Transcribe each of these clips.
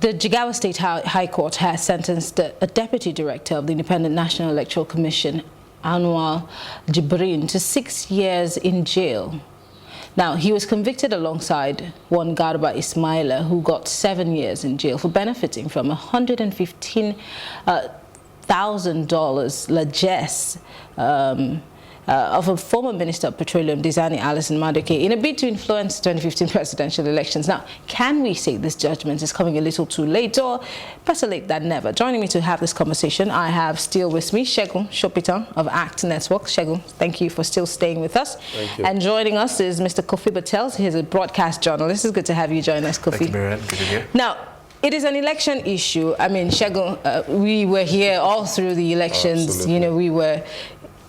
The Jigawa State High Court has sentenced a deputy director of the Independent National Electoral Commission, Anwar Jibrin, to 6 years in jail. Now, he was convicted alongside one Garba Ismaila, who got 7 years in jail for benefiting from $115,000 largesse of a former Minister of Petroleum, Dizani Alison Madueke, in a bid to influence 2015 presidential elections. Now, can we say this judgment is coming a little too late, or better late than never? Joining me to have this conversation, I have still with me Segun Sopitan of ACT Network. Segun, thank you for still staying with us. Thank you. And joining us is Mr. Kofi Patel. He's a broadcast journalist. It's good to have you join us, Kofi. Thank you, Maryann. Good to be here. Now, it is an election issue. I mean, Segun, we were here all through the elections. Absolutely. You know, we were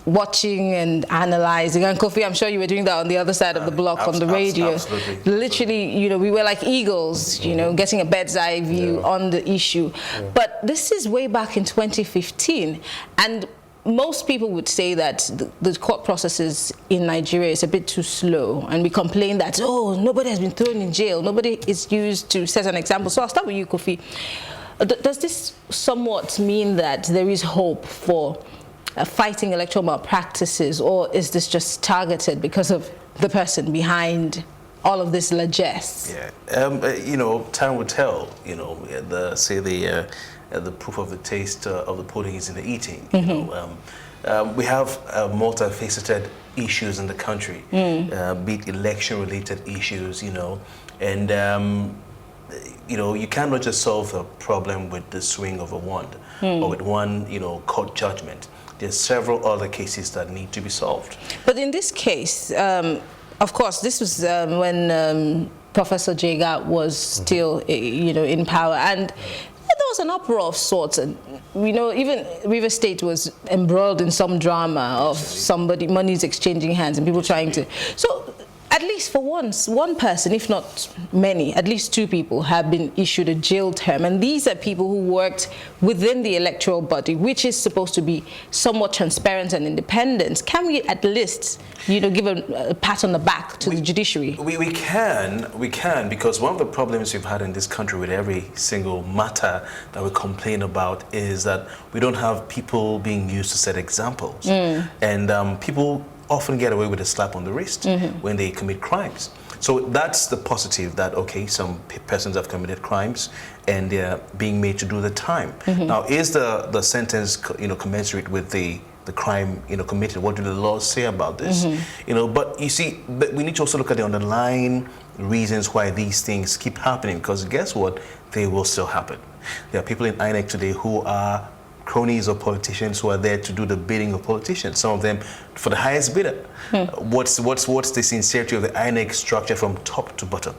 watching and analyzing, and Kofi, I'm sure you were doing that on the other side of the block on the radio. Absolutely. Literally, you know, we were like eagles, you know, getting a bird's eye view on the issue. But this is way back in 2015, and most people would say that the court processes in Nigeria is a bit too slow, and we complain that, oh, nobody has been thrown in jail, nobody is used to set an example. So I'll start with you, Kofi. Does this somewhat mean that there is hope for fighting electoral malpractices, or is this just targeted because of the person behind all of this largesse? Yeah, you know, time will tell. You know, the proof of the taste of the pudding is in the eating. You know, we have multifaceted issues in the country, be it election-related issues. You know, and you know, you cannot just solve a problem with the swing of a wand or with one, you know, court judgment. There's several other cases that need to be solved. But in this case, of course, this was when Professor Jega was still, you know, in power, and there was an uproar of sorts. And, you know, even River State was embroiled in some drama of somebody, money's exchanging hands, and people trying to. So, at least for once, one person, if not many, at least 2 people have been issued a jail term. And these are people who worked within the electoral body, which is supposed to be somewhat transparent and independent. Can we at least, you know, give a pat on the back to the judiciary? We can, because one of the problems we've had in this country with every single matter that we complain about is that we don't have people being used to set examples. And people often get away with a slap on the wrist when they commit crimes. So that's the positive, that, okay, some persons have committed crimes and they're being made to do the time. Now, is the sentence, you know, commensurate with the crime, you know, committed? What do the laws say about this? You know, but you see, we need to also look at the underlying reasons why these things keep happening, because guess what? They will still happen. There are people in INEC today who are cronies of politicians who are there to do the bidding of politicians, some of them for the highest bidder. What's the sincerity of the INEC structure from top to bottom?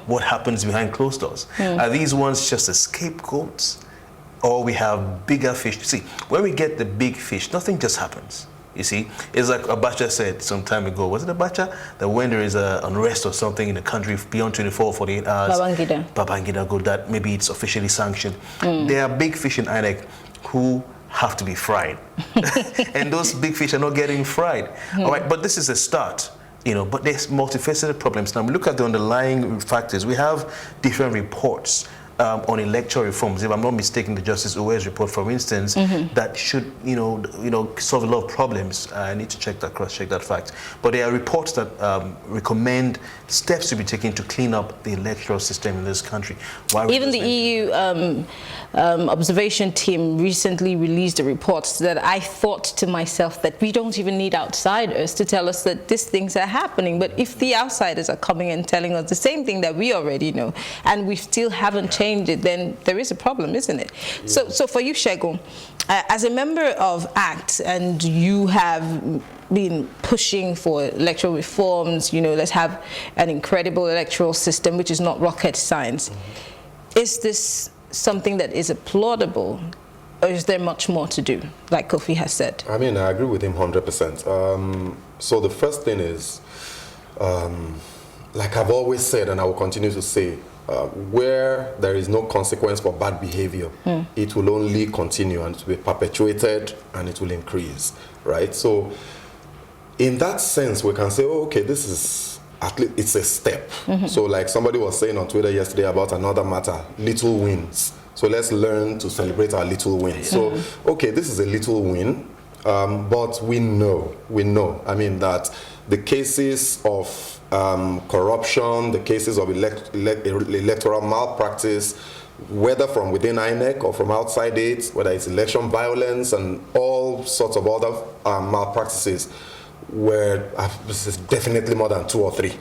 What happens behind closed doors? Are these ones just the scapegoats, or we have bigger fish? See, when we get the big fish, nothing just happens. You see, it's like Abacha said some time ago. Was it Abacha? That when there is an unrest or something in the country beyond 24 or 48 hours, Babangida go, that maybe it's officially sanctioned. There are big fish in INEC who have to be fried. And those big fish are not getting fried. All right, but this is a start, you know, but there's multifaceted problems. Now, we look at the underlying factors. We have different reports on electoral reforms. If I'm not mistaken, the Justice Uwe's report, for instance, that should, you know, solve a lot of problems. I need to check that, cross-check that fact. But there are reports that recommend steps to be taken to clean up the electoral system in this country. Even the EU observation team recently released a report that I thought to myself that we don't even need outsiders to tell us that these things are happening. But if the outsiders are coming and telling us the same thing that we already know, and we still haven't changed it, then there is a problem, isn't it? Yeah. So for you, Segun, as a member of ACT, and you have been pushing for electoral reforms, you know, let's have an incredible electoral system, which is not rocket science. Is this something that is applaudable, or is there much more to do, like Kofi has said? I mean, I agree with him 100%. So the first thing is, like I've always said, and I will continue to say, where there is no consequence for bad behavior, it will only continue, and it will be perpetuated, and it will increase, right? So in that sense, we can say, oh, okay, this is at least it's a step. So like somebody was saying on Twitter yesterday about another matter, little wins. So let's learn to celebrate our little wins. So, okay, this is a little win, but we know, I mean, that the cases of corruption, the cases of electoral malpractice, whether from within INEC or from outside it, whether it's election violence and all sorts of other malpractices, were definitely more than 2 or 3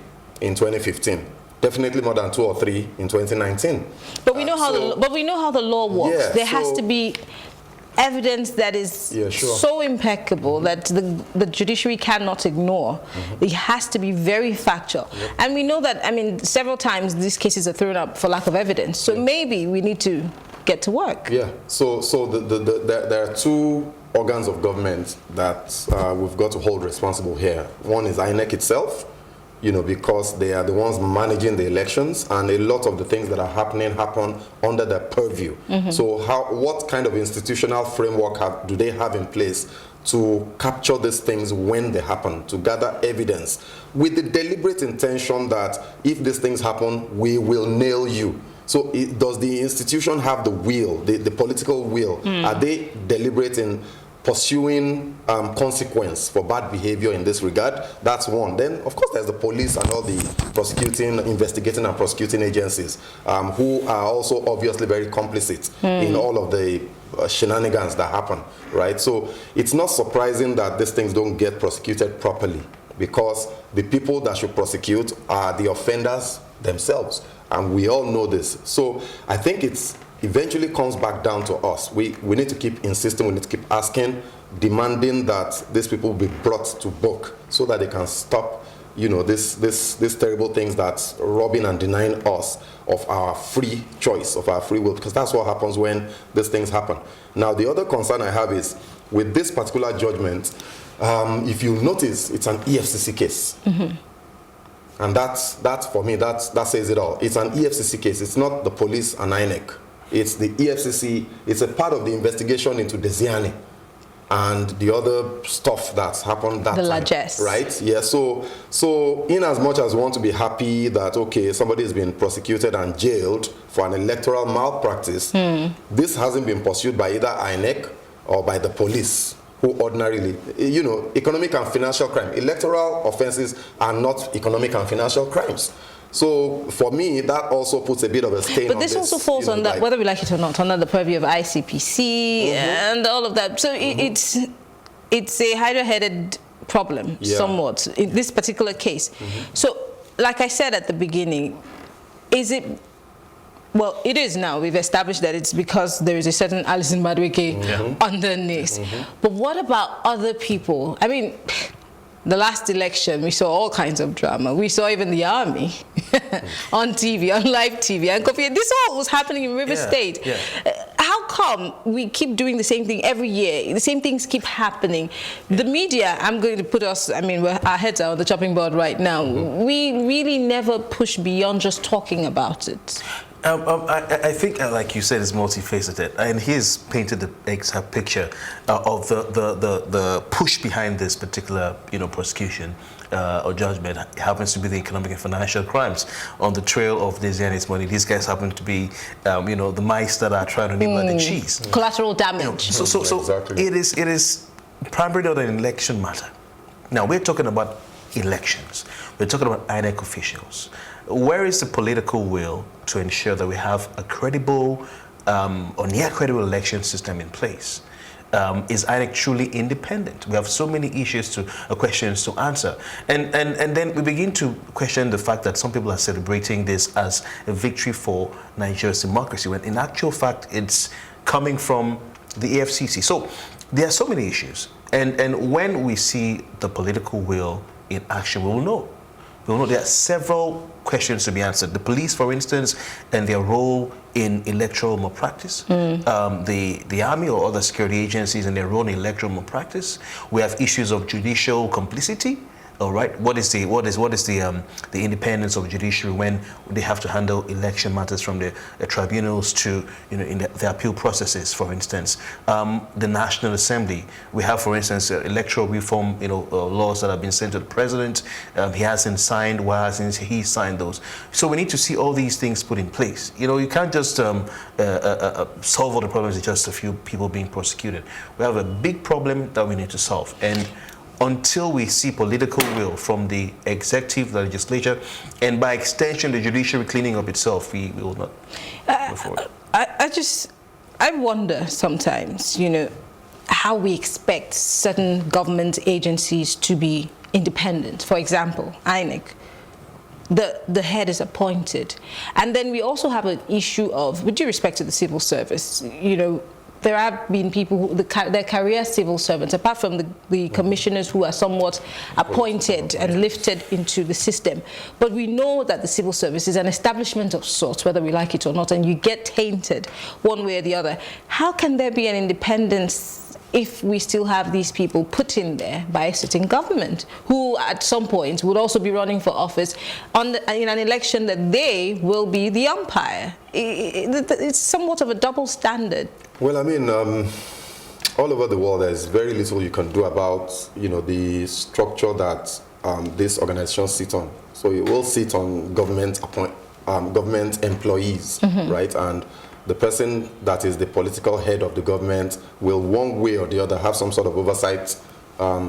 in 2015. Definitely more than 2 or 3 in 2019. But we know how the law works. Yeah, there has to be evidence that is so impeccable that the judiciary cannot ignore. It has to be very factual. And we know that, I mean, several times these cases are thrown up for lack of evidence. So maybe we need to get to work. Yeah. So there are 2 organs of government that we've got to hold responsible here. One is INEC itself, you know, because they are the ones managing the elections, and a lot of the things that are happening happen under their purview. So what kind of institutional framework do they have in place to capture these things when they happen, to gather evidence with the deliberate intention that if these things happen, we will nail you? So does the institution have the will, the political will? Are they deliberate in pursuing consequence for bad behavior in this regard? That's one. Then, of course, there's the police and all the investigating and prosecuting agencies who are also obviously very complicit in all of the shenanigans that happen, right? So it's not surprising that these things don't get prosecuted properly, because the people that should prosecute are the offenders themselves, and we all know this. So I think it's eventually comes back down to us. We need to keep insisting, we need to keep asking, demanding that these people be brought to book so that they can stop, you know, these terrible things that's robbing and denying us of our free choice, of our free will, because that's what happens when these things happen. Now, the other concern I have is with this particular judgment, if you notice, it's an EFCC case. And that's for me, that says it all. It's an EFCC case. It's not the police and INEC. It's the EFCC. It's a part of the investigation into Desiani and the other stuff that's happened that the time, largesse. right? Yeah. So in as much as we want to be happy that okay, somebody has been prosecuted and jailed for an electoral malpractice, this hasn't been pursued by either INEC or by the police, who ordinarily, you know, economic and financial crime. Electoral offenses are not economic and financial crimes. So for me, that also puts a bit of a stain on this. But this also falls on that, whether we like it or not, under the purview of ICPC and all of that. So it's a hydra-headed problem somewhat in this particular case. So like I said at the beginning, is it... Well, it is now. We've established that it's because there is a certain Alison Madueke underneath. But what about other people? I mean, the last election, we saw all kinds of drama. We saw even the army on TV, on live TV. And this all was happening in River State. How come we keep doing the same thing every year? The same things keep happening. The media, I'm going to put us, I mean, our heads are on the chopping board right now. We really never push beyond just talking about it. I think, like you said, it's multifaceted, and he's painted the exact picture of the push behind this particular, you know, prosecution or judgment. It happens to be the economic and financial crimes on the trail of Desiani's money. These guys happen to be, you know, the mice that are trying to nibble at the cheese. Collateral damage. You know, so exactly. It is primarily not an election matter. Now we're talking about elections. We're talking about INEC officials. Where is the political will to ensure that we have a credible or near credible election system in place? Is INEC truly independent? We have so many issues questions to answer. And then we begin to question the fact that some people are celebrating this as a victory for Nigeria's democracy, when in actual fact it's coming from the AFCC. So there are so many issues. And when we see the political will in action, we will know. We know there are several questions to be answered. The police, for instance, and their role in electoral malpractice. The army or other security agencies and their role in electoral malpractice. We have issues of judicial complicity All right, what is the independence of judiciary when they have to handle election matters from the tribunals to, you know, in the appeal processes, for instance. The National Assembly, we have, for instance, electoral reform, you know, laws that have been sent to the president. He hasn't signed. Why hasn't he signed those? So we need to see all these things put in place. You know, you can't just solve all the problems with just a few people being prosecuted. We have a big problem that we need to solve, and until we see political will from the executive, the legislature, and by extension the judiciary cleaning up itself, we will not go forward. I wonder sometimes, you know, how we expect certain government agencies to be independent. For example, INEC, the head is appointed. And then we also have an issue of, with due respect to the civil service, you know, there have been people who, their career civil servants, apart from the commissioners who are somewhat appointed and lifted into the system. But we know that the civil service is an establishment of sorts, whether we like it or not, and you get tainted one way or the other. How can there be an independence if we still have these people put in there by a sitting government who at some point would also be running for office in an election that they will be the umpire? It's somewhat of a double standard. Well, I mean, all over the world, there's very little you can do about, you know, the structure that this organization sit on. So it will sit on government employees, right? And the person that is the political head of the government will one way or the other have some sort of oversight,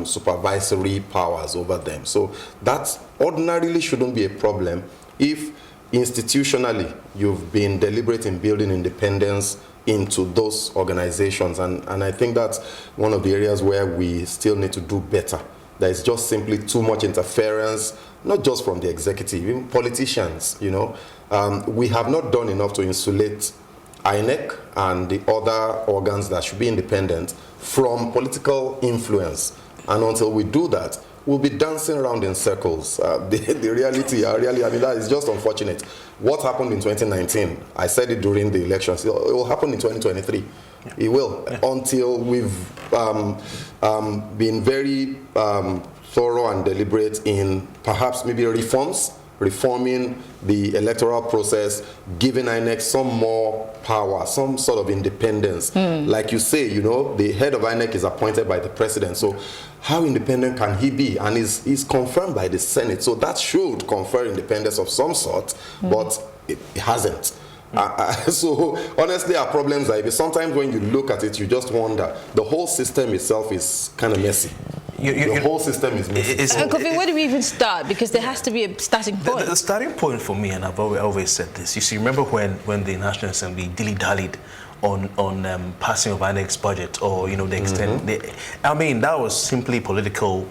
supervisory powers over them. So that ordinarily shouldn't be a problem if institutionally you've been deliberate in building independence into those organizations. And I think that's one of the areas where we still need to do better. There is just simply too much interference, not just from the executive, even politicians, you know. We have not done enough to insulate INEC and the other organs that should be independent from political influence. And until we do that, we'll be dancing around in circles. The reality, I mean, that is just unfortunate. What happened in 2019, I said it during the elections, it will happen in 2023. Yeah. It will, until we've been very thorough and deliberate in perhaps maybe reforming the electoral process, giving INEC some more power, some sort of independence. Like you say, you know, the head of INEC is appointed by the president. So how independent can he be? And is confirmed by the Senate. So that should confer independence of some sort, but it hasn't. So honestly, our problems are, sometimes when you look at it, you just wonder, the whole system itself is kind of messy. The whole system is messy. Kofi, where do we even start? Because there has to be a starting point. The starting point for me, and I've always said this, you see, remember when the National Assembly dilly-dallied on passing of INEC's budget, or, you know, the extent. I mean, that was simply political.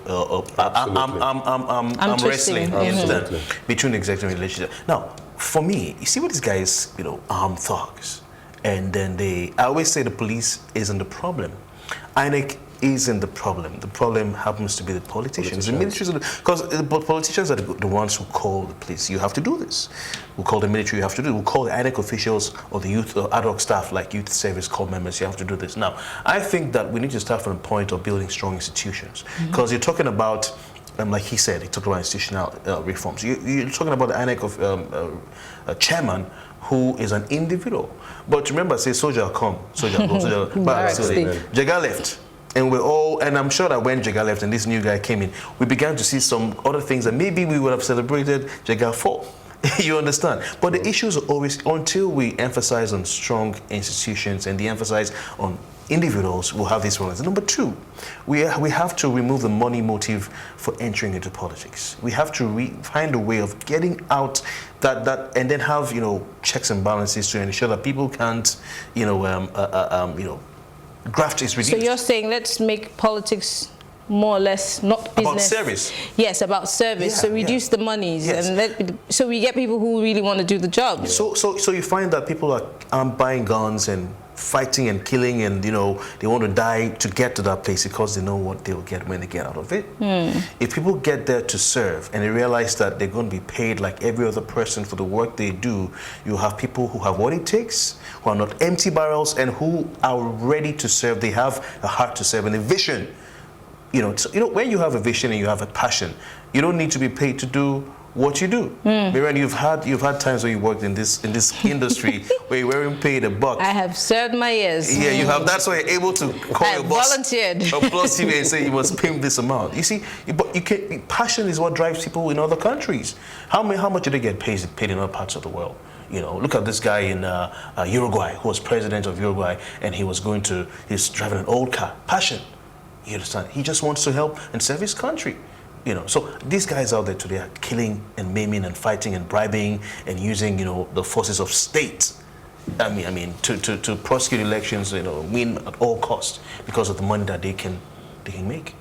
I'm wrestling between the executive and the legislature. Now, for me, you see what these guys, you know, armed thugs, and then I always say the police isn't the problem. INEC isn't the problem. The problem happens to be the politicians. The militaries, because the politicians are the ones who call the police. You have to do this. We'll call the military. You have to do it. We'll call the INEC officials or the youth or ad hoc staff like youth service corps members. You have to do this. Now, I think that we need to start from the point of building strong institutions, because you're talking about, like he said, he talked about institutional reforms. You're talking about the INEC of chairman who is an individual. But remember, say soldier come, soldier go, soldier back. Jega left. And I'm sure that when Jega left and this new guy came in, we began to see some other things that maybe we would have celebrated Jega for. You understand? But the issues are always, until we emphasize on strong institutions and the emphasis on individuals, we'll have these problems. And number two, we have to remove the money motive for entering into politics. We have to find a way of getting out that and then have, you know, checks and balances to ensure that people can't, you know, graft is reduced. So you're saying let's make politics more or less not business. About service. Yes, about service. So reduce the monies, and so we get people who really want to do the job. So you find that people are buying guns and fighting and killing, and, you know, they want to die to get to that place because they know what they'll get when they get out of it. If people get there to serve and they realize that they're going to be paid like every other person for the work they do, you have people who have what it takes, who are not empty barrels, and who are ready to serve. They have a heart to serve and a vision when you have a vision and you have a passion, you don't need to be paid to do what you do. Maryann, you've had times where you worked in this industry where you weren't paid $1. I have served my years. Yeah, you have. That's why you're able to call your boss, volunteered, boss TV and say you must pay this amount. You see, but you can't. Passion is what drives people in other countries. How much do they get paid in other parts of the world? Look at this guy in Uruguay who was president of Uruguay, and he's driving an old car. Passion. You understand? He just wants to help and serve his country. So these guys out there today are killing and maiming and fighting and bribing and using, the forces of state. To prosecute elections, win at all costs because of the money that they can make.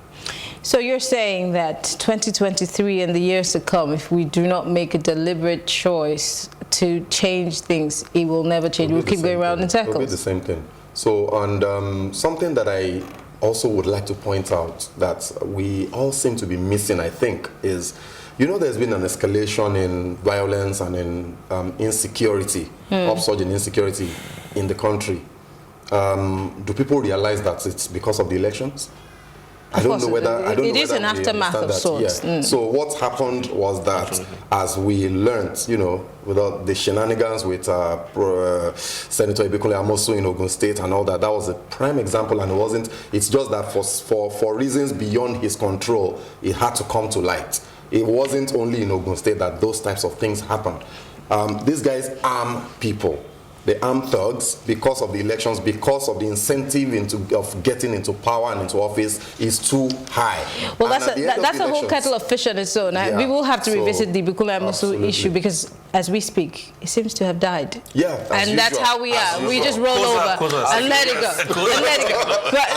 So you're saying that 2023 and the years to come, if we do not make a deliberate choice to change things, it will never change. We'll keep going around in circles. It'll be the same thing. So, and something that I also would like to point out that we all seem to be missing, I think, is, there's been an escalation in violence and in insecurity, upsurge in insecurity in the country. Do people realize that it's because of the elections? I don't know whether it is an aftermath of sorts. Yeah. So what happened was that, as we learned, without the shenanigans with Senator Ibikule Amosu in Ogun State and all that, that was a prime example, and it's just that for reasons beyond his control, it had to come to light. It wasn't only in Ogun State that those types of things happened. These guys arm people. They arm thugs because of the elections, because of the incentive of getting into power and into office is too high. Well, that's a whole kettle of fish on its own. Yeah. We will have to revisit the Ibikule Amosu issue, because as we speak, it seems to have died. Yeah, and that's how we are. We just roll over and let it go. But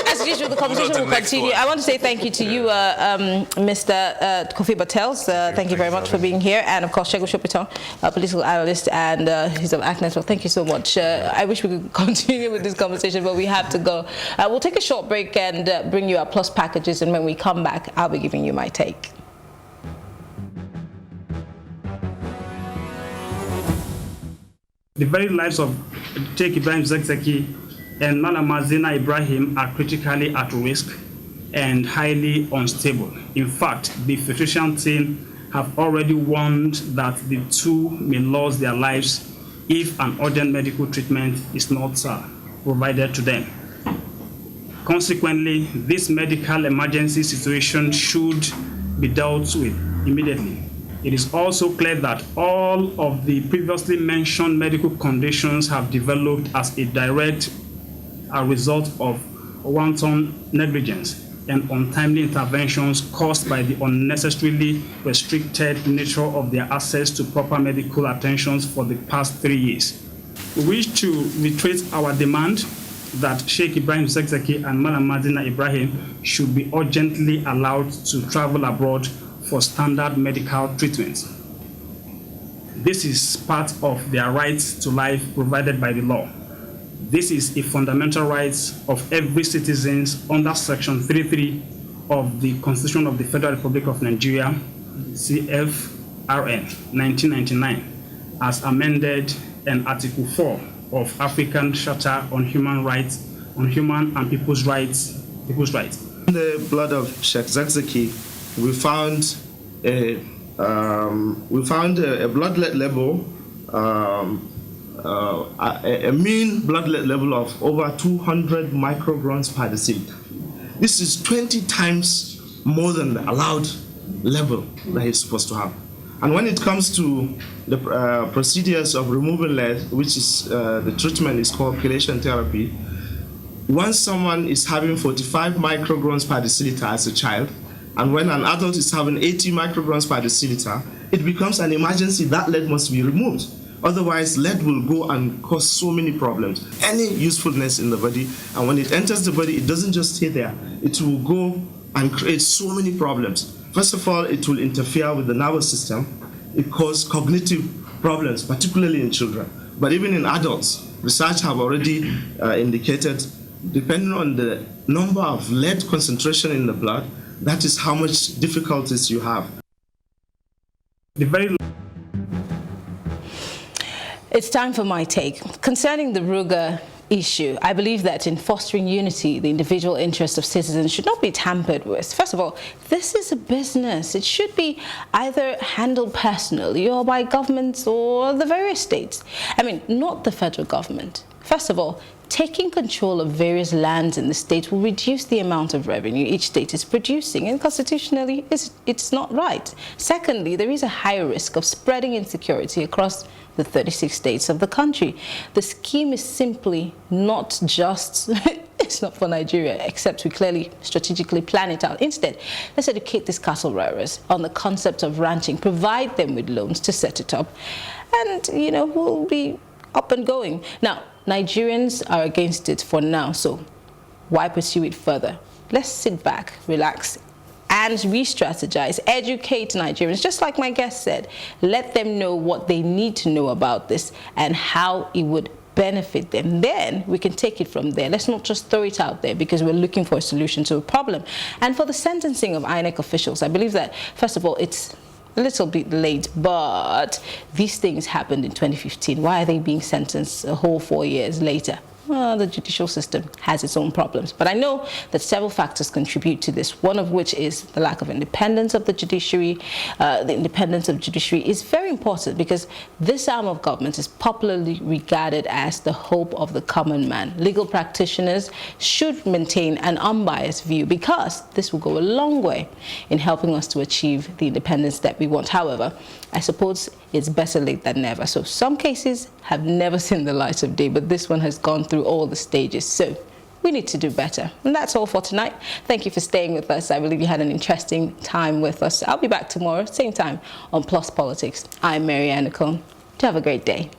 as usual, the conversation will continue. I want to say thank you to you, Mr. Kofi Bartels. Thank you very much for being here. And of course, Segun Sopiton, a political analyst, and he's of ACNET. Well, thank you so much. I wish we could continue with this conversation, but we have to go. We'll take a short break and bring you our plus packages, and when we come back, I'll be giving you my take. The very lives of Sheikh Ibrahim Zakzaki and Malamazi Ibrahim are critically at risk and highly unstable. In fact, the filtration team have already warned that the two may lose their lives if an urgent medical treatment is not provided to them. Consequently, this medical emergency situation should be dealt with immediately. It is also clear that all of the previously mentioned medical conditions have developed as a direct result of wanton negligence and untimely interventions caused by the unnecessarily restricted nature of their access to proper medical attentions for the past 3 years. We wish to reiterate our demand that Sheikh Ibrahim Zakzaki and Malamazi Ibrahim should be urgently allowed to travel abroad for standard medical treatment. This is part of their right to life provided by the law. This is a fundamental right of every citizen under Section 33 of the Constitution of the Federal Republic of Nigeria, CFRN 1999, as amended, and Article 4 of African Charter on Human Rights, on Human and People's Rights. In the blood of Sheikh Zakzaki, we found a blood level. A mean blood level of over 200 micrograms per deciliter. This is 20 times more than the allowed level that he's supposed to have. And when it comes to the procedures of removal lead, which is the treatment is called chelation therapy, once someone is having 45 micrograms per deciliter as a child, and when an adult is having 80 micrograms per deciliter, it becomes an emergency. That lead must be removed. Otherwise, lead will go and cause so many problems, any usefulness in the body. And when it enters the body, it doesn't just stay there. It will go and create so many problems. First of all, it will interfere with the nervous system. It causes cognitive problems, particularly in children. But even in adults, research have already indicated, depending on the number of lead concentration in the blood, that is how much difficulties you have. It's time for my take concerning the Ruga issue. I believe that in fostering unity, the individual interests of citizens should not be tampered with. First of all, this is a business. It should be either handled personally or by governments or the various states. I mean, not the federal government. First of all, taking control of various lands in the state will reduce the amount of revenue each state is producing, and constitutionally it's not right. Secondly, there is a higher risk of spreading insecurity across the 36 states of the country. The scheme is simply not just, it's not for Nigeria, except we clearly strategically plan it out. Instead, let's educate these cattle rearers on the concept of ranching, provide them with loans to set it up, and, you know, we'll be up and going. Now, Nigerians are against it for now, so why pursue it further? Let's sit back, relax, and re-strategize, educate Nigerians, just like my guest said. Let them know what they need to know about this and how it would benefit them. Then we can take it from there. Let's not just throw it out there because we're looking for a solution to a problem. And for the sentencing of INEC officials, I believe that, first of all, it's a little bit late, but these things happened in 2015. Why are they being sentenced a whole 4 years later? Well, the judicial system has its own problems. But I know that several factors contribute to this, one of which is the lack of independence of the judiciary. The independence of judiciary is very important because this arm of government is popularly regarded as the hope of the common man. Legal practitioners should maintain an unbiased view because this will go a long way in helping us to achieve the independence that we want. However, I suppose it's better late than never. So some cases have never seen the light of day, but this one has gone through all the stages. So we need to do better. And that's all for tonight. Thank you for staying with us. I believe you had an interesting time with us. I'll be back tomorrow, same time on Plus Politics. I'm Maryann. Do have a great day.